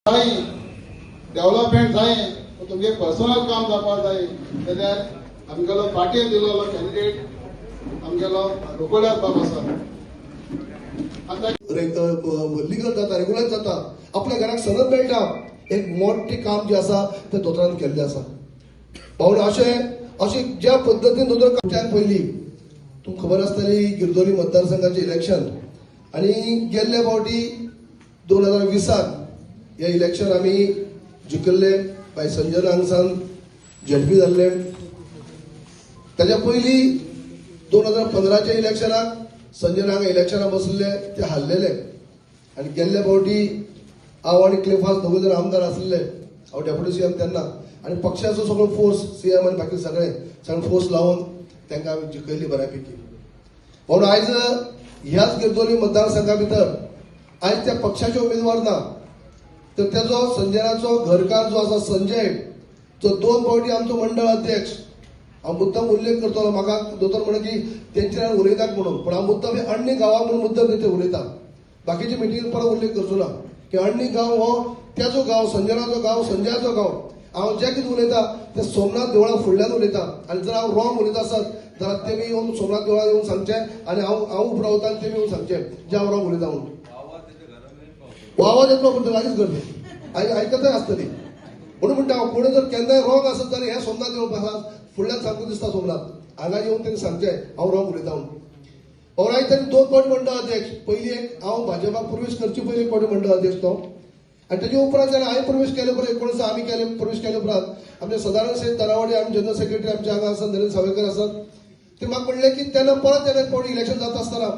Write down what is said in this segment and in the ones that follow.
Development जाय तुमगे personal काम जावपा जाय जाल्यार आमगेलो पार्टीन दिलोलो कॅन्डिडेट आमगेलो रोकोड्यार बाब आसा. आता लिगल जाता, रेग्युलर जाता, आपल्या घराक सनद मेळटा. एक मोठे काम जे आसा ते दोतोरान केल्ले आसा. पावले अशे ज्या पद्दतीन दोतोर कामच्यान पयली तुमकां खबर आसतली गिरदोली मतदारसंघाचे इलेक्शन आनी गेल्ले फावटी 2020 हे इलेक्शन आमी जिखिल्ले बाय संजय हांगसान झेडपी जाल्ले. ताच्या पयली 2015च्या इलेक्शनाक संजय हांगा इलेक्शनाक बसले ते हारलेले आनी गेल्ले फावटी हांव आनी क्लिफास दोगूय जण आमदार आसले. हांव डेप्युटी सीएम तेन्ना आनी पक्षाचो सगळो फोर्स सीएम आनी बाकी सगळे फोर्स लावन तांकां आमी जिखयली बऱ्यापैकी. म्हणून आयज ह्याच गिरदोली मतदारसंघा भितर आयज त्या पक्षाचे उमेदवार ना तर त्याचो संजयनाचो घरकार जो आसा संजय जो 2 फावटी आमचो मंडळ अध्यक्ष. हांव मुद्दम उल्लेख करतलो, म्हाका दोतोर म्हण की तेंचे उलयतात म्हणून, पण हांव मुद्दम अण्णी गांवा म्हणून मुद्दम तेथे उलयता. बाकीच्या मिटिंगेत परत उल्लेख करचो ना की अण्णी गांव हो त्याचो गांव, संजयनाचो गांव, संजयाचो गांव. हांव जे कितें उलयता ते सोमनाथ देवळा फुडल्यान उलयता आनी जर हांव रॉंग उलयता आसत जाल्यार तेमी येवन सोमनाथ देवळा येवन सांगचे आनी हांव उब रावता आनी तेमी येवन सांगचे जे हांव रॉंग उलयता म्हणून. आवाज येतलो पण लागीच करते आयकताय आसतली म्हणून म्हणटा हांव कोणी जर केन्नाय रॉंग आसत जाल्यार हे सोमनाथ देवळा आसा फुडल्यान सांगून दिसता सोमनाथ हांगा येवन तेणी सांगचे हांव रॉंग उलयता म्हणून. ऑलरायट ताणी 2 फावटी मंडळ अध्यक्ष. पयली एक हांव भाजपाक प्रवेश करचे पयली एक फावटी मंडळ अध्यक्ष तो आनी ताचे उपरांत जेन्ना हांवें प्रवेश केले उपरांत 19 आमी प्रवेश केले उपरांत आमचे सदानंद शेठ तरावडे आमी जनरल सेक्रेटरी आमचे हांगा आसात, नरेंद्र सावयकर आसात. ते म्हाका म्हणले की तेन्ना परत एक फावटी इलेक्शन जाता आसतना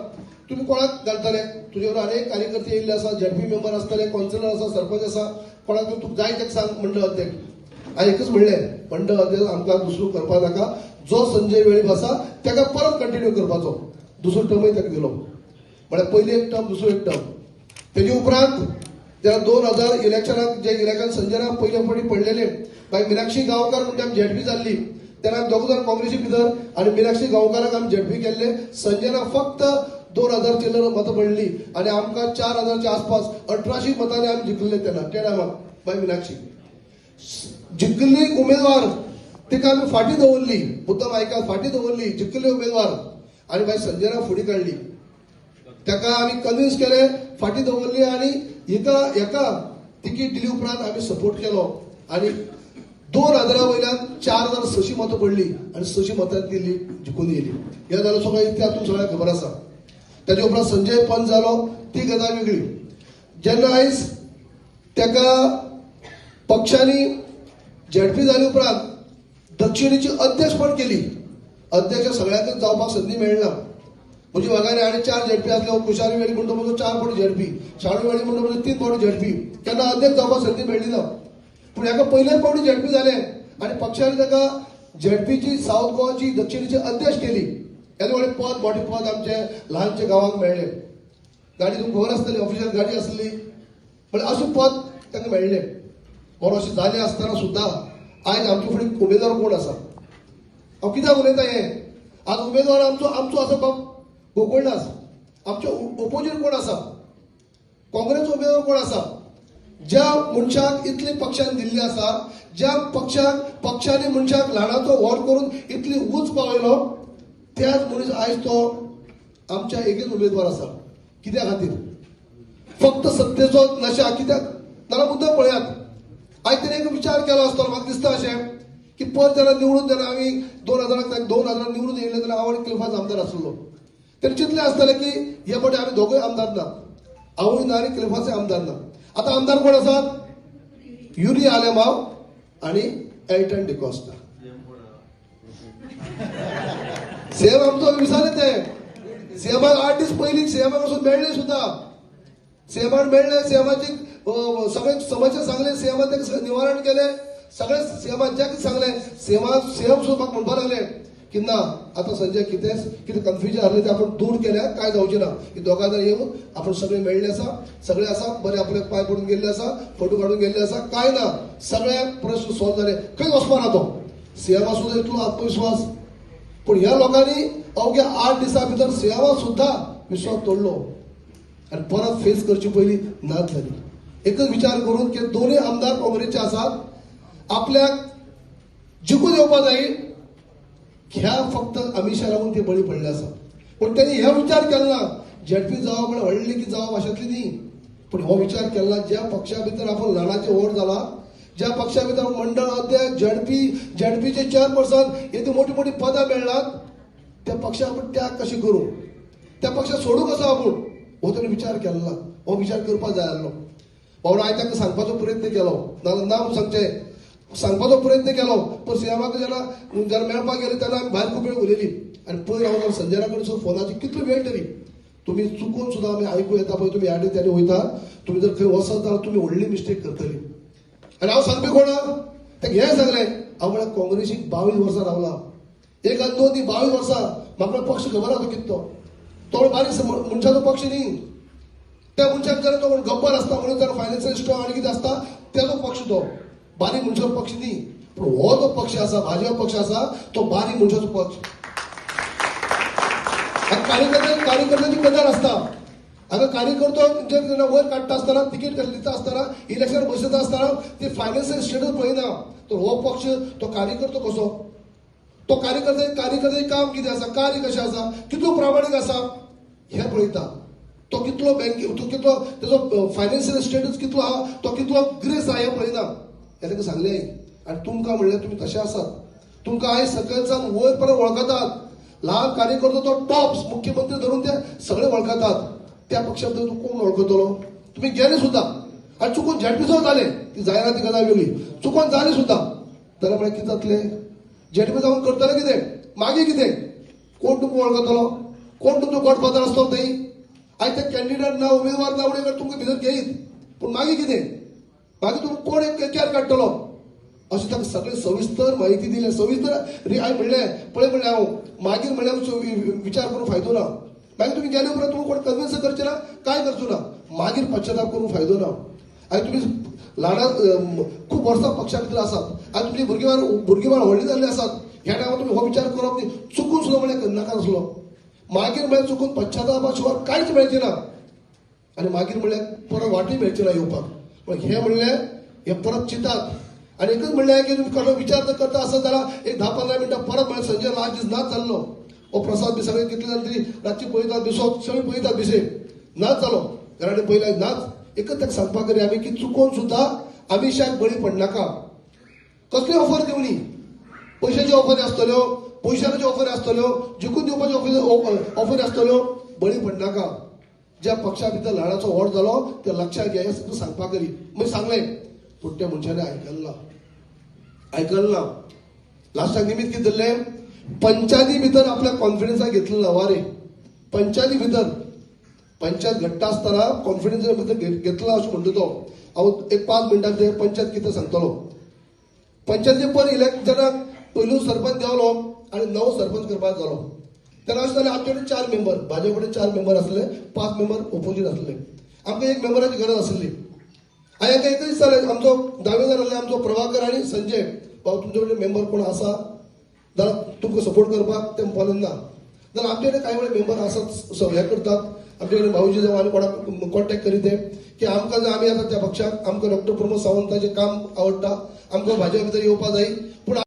तुम्ही कोणाक घालतले, तुजे बरोबर अनेक कार्यकर्ते येयल्ले आसा, झेडपी मेंबर आसतले, काउन्सिलर आसा, सरपंच आसा, कोणाक तुका जाय तेका सांग मंडळ अध्यक्ष. हांवें एकच म्हणलें मंडळ अध्यक्ष आमकां दुसरो करपा नाका, जो संजय वेळीप आसा ताका परत कंटिन्यू करपाचो. दुसरो टर्मय ताका दिलो म्हळ्यार पयली एक टर्म दुसरो एक टर्म. तेजे उपरांत जेन्ना 2000 इलेक्शनाक जे इलेक्शन संजयना पयले फावटी पडलेले मागीर मिनाक्षी गांवकार म्हणटा आमी झेडपी जाल्ली तेन्ना आमी दोग जाण काँग्रेसी भितर आनी मिनाक्षी गांवकाराक आमी झेडपी केल्ले. संजयना फक्त 2000 चिल्लर मतां पडली आनी आमकां 4000च्या आसपास 1800 मतांनी आमी जिखले तेन्ना त्या टायमाक बाय मिनाक्षी. जिखली उमेदवार तिका आमी फाटी दवरली, मुद्दम आयका फाटी दवरली, जिखले उमेदवार आनी बाय संजयना फुडें काडली. ताका आमी कन्विन्स केले, फाटी दवरली आनी एका तिकीट दिली उपरांत आमी सपोर्ट केलो आनी 2000 वयल्यान 4600 मतां पडली आनी 600 मतां दिल्ली जिखून येयली. हे जालो सगळो इतिहास तुमकां सगळ्यांक खबर आसा. ताजे उपरांत संजय पंच जालो ती गजाल वेगळी. जेन्ना आयज ताका पक्षांनी झेडपी जाले उपरांत दक्षिणेची अध्यक्ष पण केली. अध्यक्ष सगळ्यांकच जावपाक संदी मेळना. म्हणजे वागाने आनी 4 झेडपी आसले, कुशारी वेळी म्हणटा म्हणजे 4 फावटी झेडपी, शाळू वेळी म्हणटा म्हणजे 3 फावटी झेडपी. केन्ना अध्यक्ष जावपाक संदी मेळ्ळी ना. पूण हाका पयलेच फावटी झेडपी जाले आनी पक्षान ताका झेडपीची साऊथ गोवाची दक्षिणेची अध्यक्ष केली. येदे व्हडले पद मोठे पद आमचे ल्हानशे गांवांक मेळ्ळे. गाडी तुमकां खबर आसतली ऑफिशियल गाडी आसली पण अशें पद तांकां मेळ्ळे. म्हणून अशें जालें आसतना सुद्दां आयज आमचे फुडें उमेदवार कोण आसा. हांव कित्याक उलयता हें, आज उमेदवार आमचो आसा बाब गोकुळदास, आमचे ओपोजीट कोण आसा, काँग्रेसचो उमेदवार कोण आसा. ज्या मनशाक इतली पक्षान दिल्ली आसा, ज्या पक्षांनी मनशाक ल्हानाचो व्हड करून इतली उंच पावयलो त्याच मनीस आयज तो आमच्या एकच उमेदवार आसा. कित्या खातीर फक्त सत्तेचो नशा. कित्याक नाल्यार मुद्दम पळयात आयज तेणे एक विचार केलो आसतलो म्हाका दिसता अशें की परत जेन्ना निवडून जेन्ना आमी 2000 निवडून येयले तेन्ना हांव आनी क्लिफास आमदार आसलो तेणे चिंतलें आसतलें की हे फावटी आमी दोगूय आमदार ना, हांवूय ना आनी क्लिफासय आमदार ना. आतां आमदार कोण आसात, युरी आलेमाव आनी एल्टन डिकॉस्टा. सीएम आमचो विचारले ते सीएमाक 8 दीस पयलीं सीएमाक वचून मेळ्ळे सुद्दां. सीएमान मेळ्ळे, सीएमाची सगळे समस्या सांगले, सीएमान तेका निवारण केले, सगळे सीएमान जे कितें सांगले सीएम सुद्दां म्हाका म्हणपा लागले की ना आतां संजय कितें कन्फ्युजन आसलें ते आपण दूर केल्या काय जावचें ना. ही दोगां जाण येवन आपण सगळे मेळ्ळे आसा, सगळे आसा बरे आपले पांय पडून गेल्ले आसा, फोटो काडून गेल्ले आसा, काय ना सगळे प्रश्न सॉल्व जाले. खंय वचपा ना तो सीएमा सुद्दां इतलो आत्मविश्वास. पण ह्या लोकांनी अवघ्या 8 दिसां भितर सीएमा सुद्दां विश्वास तोडलो आनी परत फेस करची पयली नाच जाली. एकच विचार करून की दोन्ही आमदार काँग्रेसचे आसात, आपल्याक जिखून येवपा जाय, ह्या फक्त अमित शाह लागून ते बळी पडले आसा. पण त्यांनी ह्या विचार केला झेडपी जावप म्हणजे व्हडली की जावप अशातली न्ही, पण हो विचार केला ज्या पक्षा भितर आपण ल्हानाचे वोट जाला, ज्या पक्षा भितर मंडळ अध्यक्ष झेडपीचे चेअरपर्सन येथे मोठी मोठी पदां मेळ्ळात, त्या पक्षा आपण त्याग कशी करू, त्या पक्षा सोडू कसो आपण, हो त्यांनी विचार केला. हो विचार करपा जाय आसलो. बाबा हांवें तांकां सांगपाचो प्रयत्न केलो, नांव सांगपाचो प्रयत्न केलो, पण सीएमाक जेन्ना मेळपाक गेले तेन्ना आमी भायर खूब वेळ उलयली. आनी पयर हांव संजयरा कडेन फोनाची कितलो वेळ तरी तुम्ही चुकून सुद्धा आमी आयकूं येता पळय, तुमी ह्या त्याने वयता, तुम्ही जर खंय वचत जाल्यार तुम्ही व्हडली मिस्टेक करतली. आनी हांव सांगपी कोणा ताका हें सांगलें, हांव म्हळ्यार काँग्रेसीक 22 वर्सां रावला. एक आनी दोन ती 22 वर्सां म्हाका पक्ष खबर आसा कितलो. तो बारीक मनशाचो पक्ष न्ही. त्या मनशाक जर तो गब्बर आसता म्हणून जर फायनान्शियल स्ट्रॉंग आनी कितें आसता तेजो पक्ष तो, बारीक मनशाचो पक्ष न्ही. पूण हो जो पक्ष आसा, भाजप पक्ष आसा, तो बारीक मनशाचो पक्ष. कार्यकर्त्याची कदर आसता. हांगा कार्यकर्तो वयर काडटा आसतना, तिकीट दिता आसतना, इलेक्शन बसयता आसतना ते फायनान्शियल स्टेटस पळयना. तर हो पक्ष तो कार्यकर्तो कसो, तो कार्यकर्त्याचे काम कितें आसा, कार्य कशें आसा, कितलो प्रामाणीक आसा हें पळयता. तो कितलो तो कितलो तेजो फायनान्शियल स्टेटस कितलो आहा, तो कितलो ग्रेस आहा हें पळयना. हें ताका सांगलें. आनी तुमकां म्हणलें तुमी तशें आसात. तुमकां आयज सकयलसान वयर पर्यंत वळखतात. ल्हान कार्यकर्तो तो टॉप्स मुख्यमंत्री धरून ते सगळे वळखतात. त्या पक्षा भितर तूं कोण वळखतलो. तुम्ही गेले सुद्धा आनी चुकून झेडपीचो जाले, ती जायना ती गजाल वेगळी, चुकून जाले सुद्धा जाल्यार मागीर कितें जातलें. झेडपी जावन करतले कितें, मागीर कितें, कोण तुमकां वळखतलो, कोण तुमचो गॉडफादर आसतलो थंय. आयज ते कॅन्डिडेट ना, उमेदवार ना उडयल्यार तुमकां भितर घेयत, पूण मागीर कितें, मागीर तुमकां कोण एक केअर काडटलो. अशें ताका सगळें सविस्तर म्हायती दिली. सविस्तर हांवें म्हणलें पळय, म्हणलें हांव मागीर म्हणल्यार विचार करून फायदो ना. मागीर तुम्ही गेले उपरांत तुमकां कोण कन्विन्स करचे ना, काय करचो ना. मागीर पश्चाताप करून फायदो ना. आनी तुमी ल्हान खूब वर्सां पक्षा भितर आसात, आनी तुमची भुरगीं बाळ व्हडली जाल्ली आसात. ह्या टायमार तुमी हो विचार करप न्ही, चुकून सुद्दां म्हळ्यार नाका आसलो. मागीर म्हळ्यार चुकून पश्चातापा शिवाय कांयच मेळचें ना. आनी मागीर म्हळ्यार परत वाटूय मेळची ना येवपाक. पण हें म्हणलें हे परत चिंतात. आनी एकच म्हणलें की तुमी कसलो विचार जर करता आसत जाल्यार एक 10-15 मिनटां परत म्हळ्यार संजय लास्ट दीस नाच जाल्लो. हो प्रसाद बी सगळे कितले जाण तरी रातची पळयतात, दिसो सगळीं पळयतात बिसे नाच जालो. घराडे पयला नाच. एकच ताका सांगपाक करी आमी की चुकून सुद्दां अमित शाह बळी पडनाका. कसली ऑफर दिवनी, पयशांच्यो ऑफरी आसतल्यो, पयशांच्यो ऑफरी आसतल्यो, जिखून दिवपाच्यो ऑफरी आसतल्यो, बळी पडनाका. ज्या पक्षा भितर ल्हानाचो वोट जालो ते लक्षात घ्या, हें सांगपाक करी. मागीर सांगलें, पूण त्या मनशाने आयकल ना. लास्टाक निमित्त कितें धरलें, पंचायती भितर आपल्या कॉन्फिडन्साक घेतलें ना वारे. पंचायती भितर पंचायत घडटा आसतना कॉन्फिडन्सा भितर घेतला अशें म्हणटा तो. हांव एक 5 मिनटां भितर पंचायत कितें सांगतलो. पंचायती पर इलेक्शनाक पयलू सरपंच देंवलो आनी नवो सरपंच करपाक जालो. तेन्ना अशें जालें आमचे कडेन 4 मेंबर, भाजप कडेन 4 मेंबर आसले, 5 मेंबर ओपोजीट आसले. आमकां एक मेंबराची गरज आसली. हांवें एका एकच दिसालें आमचो दावेदार आसले आमचो प्रभाकर आनी संजय, बाबा तुमचे कडेन मेंबर कोण आसा जाल्यार तुमकां सपोर्ट करपाक. ते म्हणपाक ना जाल्यार आमचे कडेन कांय वेळ मेंबर आसात, हें करतात. आमचे कडेन भाऊजी जावं आनी कोणाक कॉन्टॅक्ट करीत ते की आमकां जर आमी आतां त्या पक्षाक आमकां डॉक्टर प्रमोद सावंताचें काम आवडटा, आमकां भाजप भितर येवपा जाय. पूण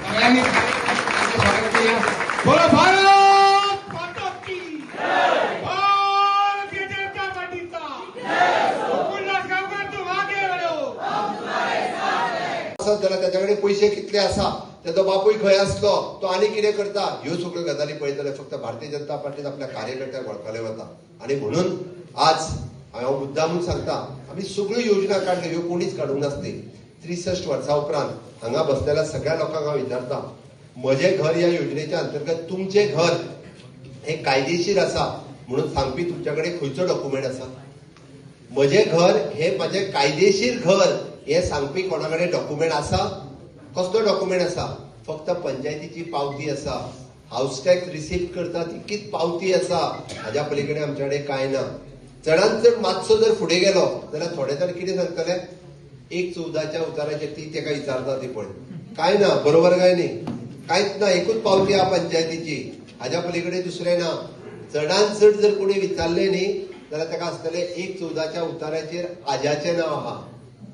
जाल्यार त्याच्याकडे पैसे कितले आसा, त्याचो बापूय खंय आसलो, तो आनी कितें करता, ह्यो सगळ्यो गजाली पळयतले फक्त भारतीय जनता पार्टीन आपल्या कार्यकर्त्यांक वळखले वता. आनी म्हणून आज हांव मुद्दामून सांगता, आमी सगळ्यो योजना काडल्यो, ह्यो कोणीच काडूंक नासली. 63 वर्सां उपरांत हांगा बसलेल्या सगळ्या लोकांक हांव विचारता, म्हजें घर ह्या योजनेच्या अंतर्गत तुमचें घर हे कायदेशीर आसा म्हणून सांगपी तुमच्या कडेन खंयचो डॉक्युमेंट आसा. म्हजें घर हे म्हजें कायदेशीर घर हे सांगपी कोणा कडेन डॉक्युमेंट आसा. कसलो डॉक्युमेंट आसा, फक्त पंचायतीची पावती आसा. हाऊस टॅक्स रिसिप्ट करता तितकीच पावती आसा, हाज्या पलीकडे आमचे कडेन कांय ना. चडांत चड मातसो जर फुडें गेलो जाल्यार थोडे जाण कितें सांगतले, 1/14 उताराचेर ती तेका विचारता ती पळय, कांय ना, बरोबर काय न्ही, कांयच ना, एकूच पावती आहा पंचायतीची, हाज्या पलीकडे दुसरें ना. चडांत चड जर कोणी विचारले न्ही जाल्यार ताका आसतलें 1/14 उताराचेर आज्याचें नांव आहा,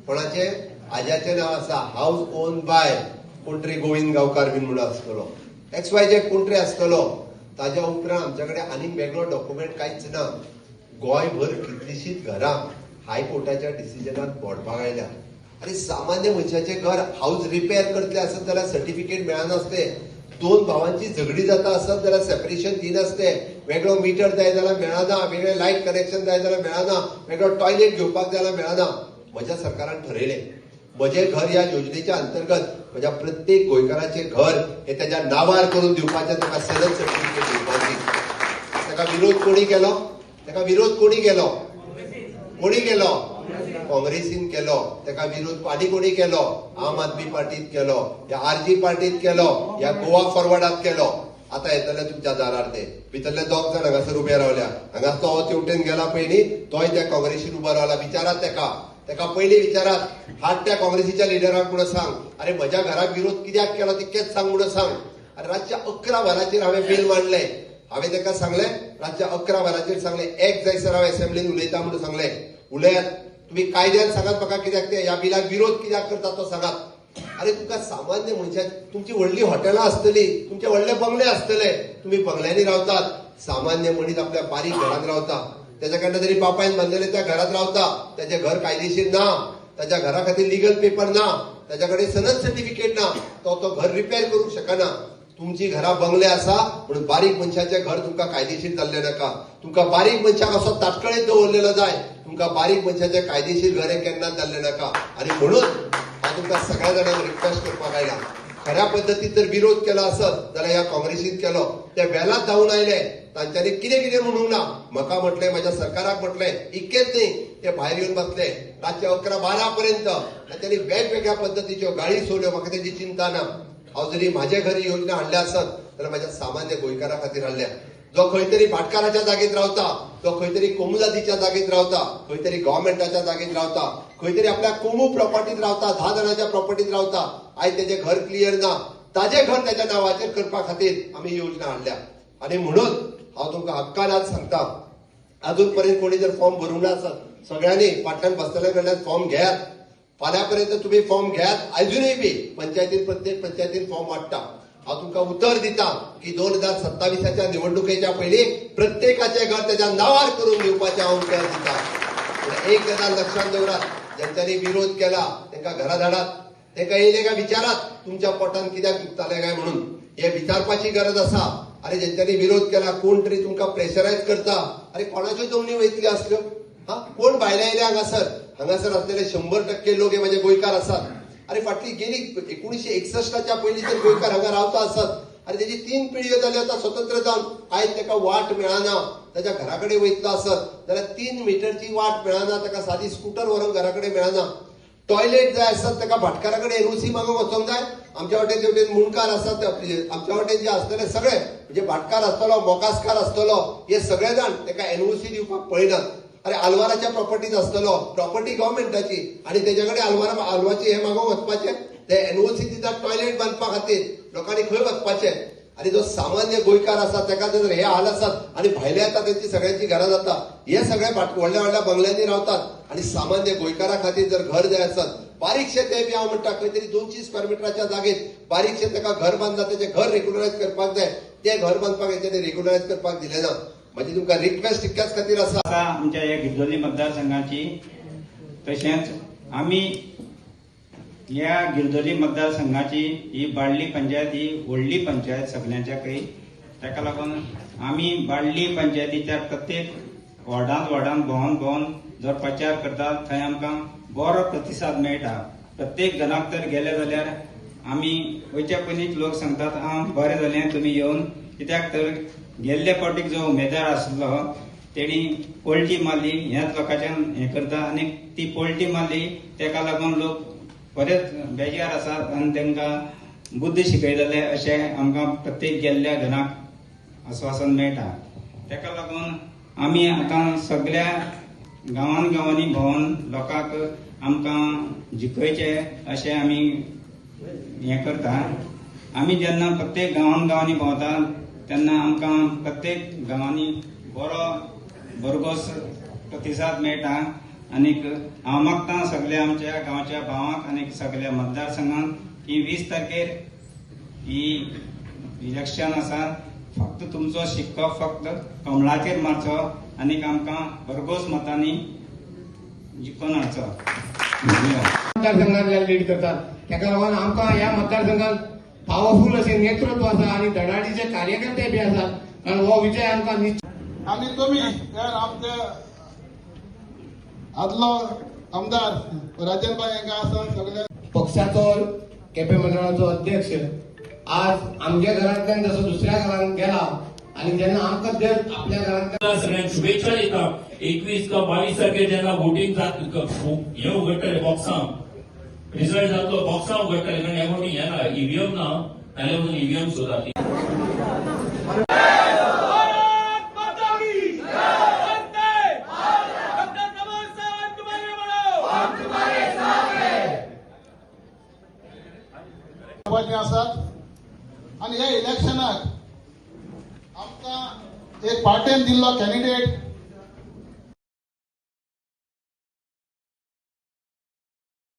कोणाचे आज्याचे नाव आसा हाऊस ओन बाय कोण तरी गोविंद गांवकार बीन म्हणून आसतलो XYZ कोण तरी आसतलो. ताज्या उपरांत आमच्याकडे आनीक वेगळो डॉक्युमेंट कांयच ना. गोंयभर कितलीशींच घरां हायकोर्टाच्या डिसिजनान मोडपाक आयल्या. अरे सामान्य मनशाचे घर हाऊस रिपेअर करतले आसत जाल्यार सर्टिफिकेट मेळनासले. दोन भावांची झगडी जाता आसत जाल्यार सेपरेशन दिनासले. वेगळो मिटर जाय जाल्यार मेळना, वेगळे लायट कनेक्शन जाय जाल्यार मेळना, वेगळो टॉयलेट घेवपाक जाय जाल्यार मेळना. म्हज्या सरकारान ठरयलें म्हजे घर ह्या योजनेच्या अंतर्गत म्हज्या प्रत्येक गोंयकाराचे घर हे त्याच्या नावार करून दिवपाचें, ताका सनद सर्टिफिकेट दिवपाची. ताका विरोध कोणी केलो? ताका विरोध कोणी केलो? कोणी केलो? काँग्रेसीन केलो. ताका विरोध आनी कोणी केलो? आम आदमी पार्टीत केलो, या RG पार्टीत केलो, या गोवा फॉरवर्डात केलो. आता येतले तुमच्या दारार ते भितरले 2 जाण हांगासर उबे रावल्या. हांगासलो हो तेवटेन गेला पयलीं, तोय त्या काँग्रेसीन उबो रावला. विचारात ताका पयलीं विचारात. हात त्या काँग्रेसीच्या लिडराक म्हणून सांग, अरे म्हज्या घराक विरोध कित्याक केलो तितकेच सांग म्हणून सांग. अरे रातच्या 11 वरांचेर हांवें बिल मांडलें. हांवें ताका सांगलें रातच्या 11 वरांचेर सांगलें एक जायसर हांव असेंब्लीन उलयता म्हणून सांगलें. उलयात तुम्ही कायद्यान सांगात म्हाका कित्याक ते ह्या बिलाक विरोध कित्याक करता तो सांगात. अरे तुमकां सामान्य मनशां तुमची व्हडली हॉटेलां आसतली, तुमचे व्हडले बंगले आसतले, तुम्ही बंगल्यांनी रावतात. सामान्य मनीस आपल्या बारीक घरांत रावता. त्याच्या कडनं तरी बापायन बांदलेले त्या घरात रावता. त्याचे घर कायदेशीर ना, त्याच्या घरा खातीर लिगल पेपर ना, त्याच्याकडे सनद सर्टिफिकेट ना, तो घर रिपेअर करूंक शकना. तुमची घरा बंगले आसा म्हणून बारीक मनशाचे घर तुमकां कायदेशीर जाल्ले नाका. तुमकां बारीक मनशाक असो ताटकळीत दवरलेलो जाय. तुमकां बारीक मनशाचे कायदेशीर घर हे केन्नाच जाल्ले नाका. आणि म्हणून हांव तुमकां सगळ्या जाणांक रिक्वेस्ट करपाक आयला, खऱ्या पद्दतीन जर विरोध केलो आसत जाल्यार ह्या काँग्रेसीन केलो. ते वेलात धांवन आयले, तांच्यांनी कितें कितें म्हणूंक ना. म्हाका म्हटलें, म्हज्या सरकाराक म्हटलें, इतकेच न्ही ते भायर येवन बसले रातचे 11-12 पर्यंत. तांच्यांनी वेगवेगळ्या पद्दतीच्यो गाळी सोडल्यो. म्हाका तेजी चिंता ना. हांव जरी म्हाजे घरी योजना हाडल्या आसत जाल्यार म्हाज्या सामान्य गोंयकारा खातीर हाडल्या. जो खंय तरी भाटकाराच्या जागेत रावता, जो खंय तरी कोमुलादीच्या जागेत रावता, खंय तरी गव्हर्मेंटाच्या जागेत रावता, खंय तरी आपल्या कोमू प्रॉपर्टीत रावता, 10 जाणांच्या प्रॉपर्टीत रावता, आयज तेजें घर क्लियर ना, ताजें घर त्याच्या नावाचेर करपा खातीर आमी योजना हाडल्या. आणि म्हणून हांव तुमकां हक्कान आज सांगता, अजून पर्यंत कोणी जर फॉर्म भरूंक ना आसत सगळ्यांनी फाटल्यान बसतल्या कडल्यान फॉर्म घेयात. फाल्यां पर्यंत तुम्ही फॉर्म घेयात. अजूनय बी पंचायतीन प्रत्येक पंचायतीन फॉर्म वाडटा. हांव तुमकां उतर दिता की 2027च्या निवडणुकेच्या पयलीं प्रत्येकाचे घर त्याच्या नावार करून दिवपाचें हांव उतर दिता. एक गजाल लक्षात दवरात, ज्यांच्यांनी विरोध केला तांकां घरा धाडात. तांकां येयले काय विचारात तुमच्या पोटान कित्याक दुखताले काय म्हणून. हे विचारपाची गरज आसा. अरे ज्यांच्यांनी विरोध केला कोण तरी तुमकां प्रेशरायज करता. अरे कोणाच्यो जमनी वयतल्यो आसल्यो? कोण भायले आयले हांगासर असलेले 100% लोक हे माझे गोंयकार आसात. अरे फाटली गेली 1961च्या पयलीं जर गोंयकार हांगा रावता आसत, अरे तेजी 3 पिळग्यो जाल्यो आतां स्वतंत्र जावन. आयज ताका वाट मेळना. त्याच्या घराकडे वयतलो आसत जाल्यार 3 मिटरची वाट मेळना. ताका सादी स्कूटर व्हरोंक घराकडे मेळना. टॉयलेट जाय आसत ताका भाटकाराकडे NOC मागूंक वचोंक जाय. आमच्या वाटेन जेवटेन मुणकार आसात, आमच्या वाटेन जे आसतले सगळे म्हणजे भाटकार आसतलो, मोकासकार आसतलो, हे सगळे जाण ताका NOC दिवपाक पळयनात. अरे आलवाराच्या प्रॉपर्टीत आसतलो, प्रॉपर्टी गव्हर्मेंटाची, आणि त्याच्याकडे आलवाची हे मागोवंक वचपाचे, ते NOC दितात टॉयलेट बांदपा खातीर. लोकांनी खंय वचपाचे? आणि जो सामान्य गोंयकार आसा ताका जर हे हाल आसात आणि भायले येतात त्यांची सगळ्यांची घरां जाता. हे सगळे व्हडल्या व्हडल्या बंगल्यांनी रावतात. आणि सामान्य गोंयकारा खातीर जर घर जाय आसत, बारीकशे ते बी हांव म्हणटा खंय तरी 200 स्क्वेअर मिटराच्या जागेत बारीकशे ताका घर बांदला, त्याचे घर रेग्युलरायज करपाक जाय. ते घर बांदपाक हेच्यानी रेग्युलरायज करपाक दिले ना. म्हणजे तुमकां रिक्वेस्ट इतक्याच खातीर आसा आमच्या ह्या गिरदोली मतदारसंघाची. तशेंच आमी ह्या गिरदोली मतदारसंघाची ही बाळ्ळी पंचायत ही व्हडली पंचायत सगळ्यांच्याकय. ताका लागून आमी बाळ्ळी पंचायतीच्या प्रत्येक वॉर्डान भोंवन जर प्रचार करतात थंय आमकां बरो प्रतिसाद मेळटा. प्रत्येक घराक तर गेले जाल्यार आमी वयच्या पयलींच लोक सांगतात बरें जालें तुमी येवन. कित्याक तर गेल्ले फावटीक जो उमेदवार आसलो तेणी पलटी मारली, ह्याच लोकांच्यान हें करता आनी ती पलटी मारली. ताका लागून लोक बरेच बेजार आसात आनी तांकां बुद्ध शिकयतले अशें आमकां प्रत्येक गेल्ल्या घराक आश्वासन मेळटा. ताका लागून आमी आतां सगळ्या गांवांनी भोंवन लोकांक आमकां जिखयचे अशें आमी हें करता. आमी जेन्ना प्रत्येक गांवांनी भोंवता तेन्ना आमकां प्रत्येक गांवांनी बरो भरघोस प्रतिसाद मेळटा. आनीक हांव मागता सगळ्या आमच्या गांवच्या भावांक आनी सगळ्या मतदारसंघांक की 20 तारखेर ही इलेक्शन आसा, फक्त तुमचो शिक्को फक्त कमळाचेर मारचो आनीक आमकां भरघोस मतांनी जिखून हाडचो. मतदारसंघात लीड करतात, ताका लागून आमकां ह्या मतदारसंघात पावरफुल असे नेतृत्व आसा आणि धडाडीचे कार्यकर्ते बी आसात आणि हो विजय आमकां निश्चित. आणि तुम्ही तर आमचे आदलो आमदार राजनभाई हांका आसा सगळे पक्षाचो केपें मंडळाचो अध्यक्ष आज आमच्या घरांतल्यान जसो दुसऱ्या घरांत गेला आणि जेन्ना आमकां जर आपल्या घरांत सगळ्यांक शुभेच्छा दिता. 21 का 22 तारखेर जेन्ना वोटींग हे उगडटले बॉक्सांक रिझल्ट जातलो बॉक्सां उगडटले, कारण ह्या फावटी हें ना ईव्हीएम ना, नाल्यार म्हणून ईव्हीएम सुद्धा आसात. आणि ह्या इलेक्शनाक आमकां एक पार्टेन दिल्लो कॅन्डिडेट